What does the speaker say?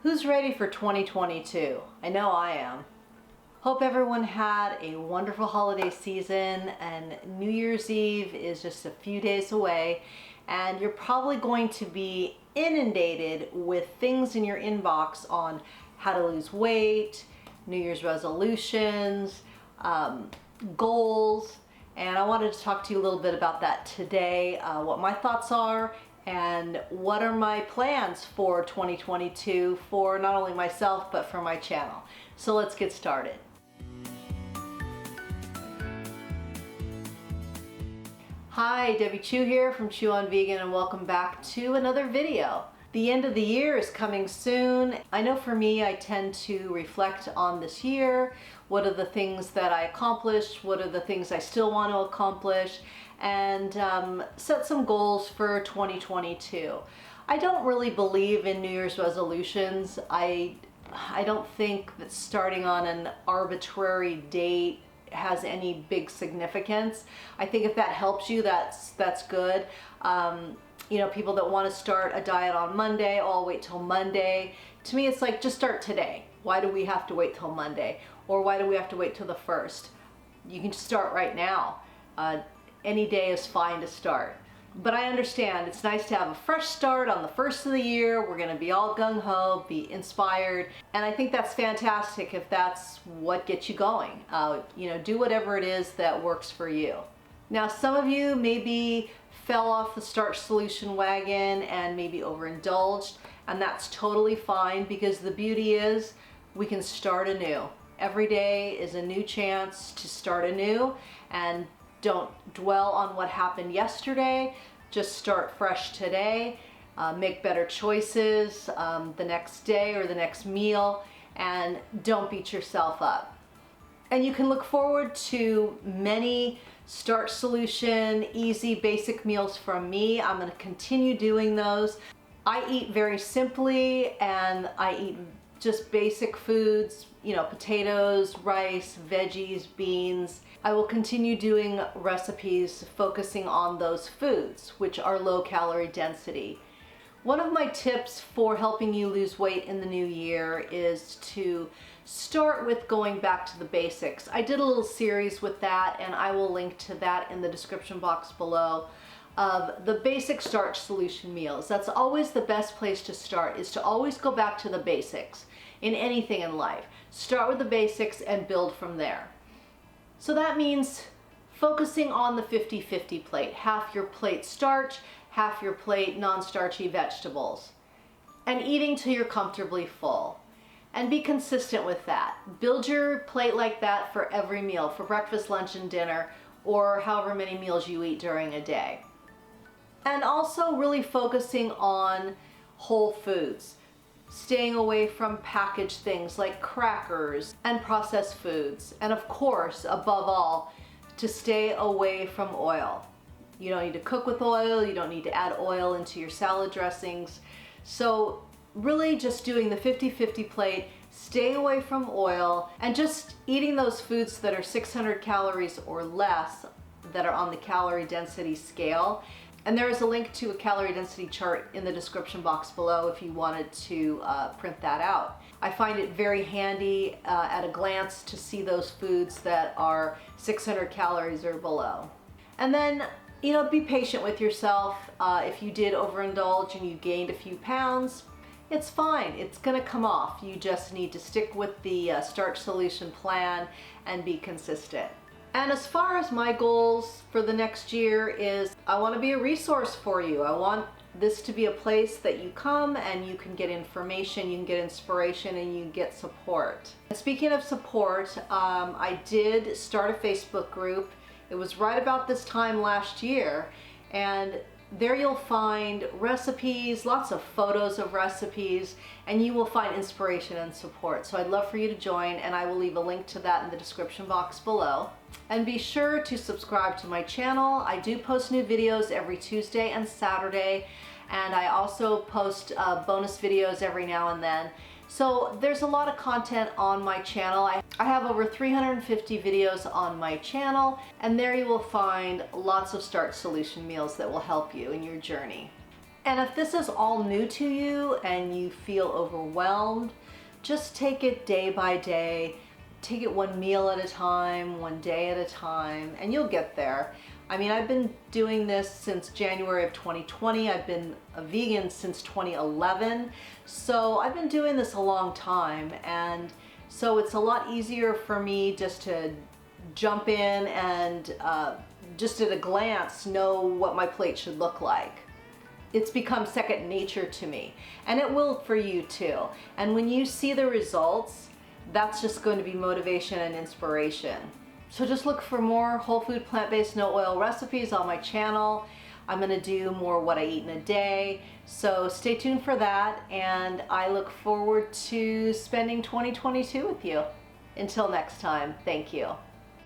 Who's ready for 2022? I know I am. Hope everyone had a wonderful holiday season, and New Year's Eve is just a few days away, and you're probably going to be inundated with things in your inbox on how to lose weight, New Year's resolutions, goals, and I wanted to talk to you a little bit about that today, what my thoughts are and what are my plans for 2022 for not only myself but for my channel. So let's get started. Hi, Debbie Chu here from Chew on Vegan, and welcome back to another video. The end of the year is coming soon. I know for me, I tend to reflect on this year. What are the things that I accomplished? What are the things I still want to accomplish? And set some goals for 2022. I don't really believe in New Year's resolutions. I don't think that starting on an arbitrary date has any big significance. I think if that helps you, that's good. You know, people that want to start a diet on Monday, oh, I'll wait till Monday. To me, it's like, just start today. Why do we have to wait till Monday? Or why do we have to wait till the 1st? You can just start right now. Any day is fine to start. But I understand it's nice to have a fresh start on the 1st of the year. We're gonna be all gung-ho, be inspired. And I think that's fantastic if that's what gets you going. You know, do whatever it is that works for you. Now, some of you maybe fell off the Starch Solution wagon and maybe overindulged, and that's totally fine, because the beauty is we can start anew. Every day is a new chance to start anew, and don't dwell on what happened yesterday. Just start fresh today. Make better choices the next day or the next meal, and don't beat yourself up. And you can look forward to many Starch Solution, easy, basic meals from me. I'm going to continue doing those. I eat very simply, and I eat just basic foods, you know, potatoes, rice, veggies, beans. I will continue doing recipes focusing on those foods, which are low calorie density. One of my tips for helping you lose weight in the new year is to start with going back to the basics. I did a little series with that, and I will link to that in the description box below, of the basic Starch Solution meals. That's always the best place to start, is to always go back to the basics in anything in life. Start with the basics and build from there. So that means focusing on the 50-50 plate. Half your plate starch, half your plate non-starchy vegetables. And eating till you're comfortably full. And be consistent with that. Build your plate like that for every meal, for breakfast, lunch, and dinner, or however many meals you eat during a day. And also really focusing on whole foods. Staying away from packaged things like crackers and processed foods. And of course, above all, to stay away from oil. You don't need to cook with oil, you don't need to add oil into your salad dressings. So really just doing the 50-50 plate, staying away from oil, and just eating those foods that are 600 calories or less, that are on the calorie density scale. And there is a link to a calorie density chart in the description box below if you wanted to print that out. I find it very handy at a glance to see those foods that are 600 calories or below. And then, you know, be patient with yourself. If you did overindulge and you gained a few pounds, it's fine. It's gonna come off. You just need to stick with the Starch Solution plan and be consistent. And as far as my goals for the next year is, I want to be a resource for you. I want this to be a place that you come and you can get information, you can get inspiration, and you can get support. And speaking of support, I did start a Facebook group. It was right about this time last year, and there you'll find recipes, lots of photos of recipes, and you will find inspiration and support. So I'd love for you to join, and I will leave a link to that in the description box below. And be sure to subscribe to my channel. I do post new videos every Tuesday and Saturday, and I also post bonus videos every now and then. So there's a lot of content on my channel. I have over 350 videos on my channel, and there you will find lots of Starch Solution meals that will help you in your journey. And if this is all new to you and you feel overwhelmed, just take it day by day. Take it one meal at a time, one day at a time, and you'll get there. I mean, I've been doing this since January of 2020. I've been a vegan since 2011. So I've been doing this a long time. And so it's a lot easier for me just to jump in and just at a glance know what my plate should look like. It's become second nature to me, and it will for you too. And when you see the results, that's just going to be motivation and inspiration. So just look for more whole food, plant-based, no oil recipes on my channel. I'm gonna do more what I eat in a day. So stay tuned for that, and I look forward to spending 2022 with you. Until next time, thank you.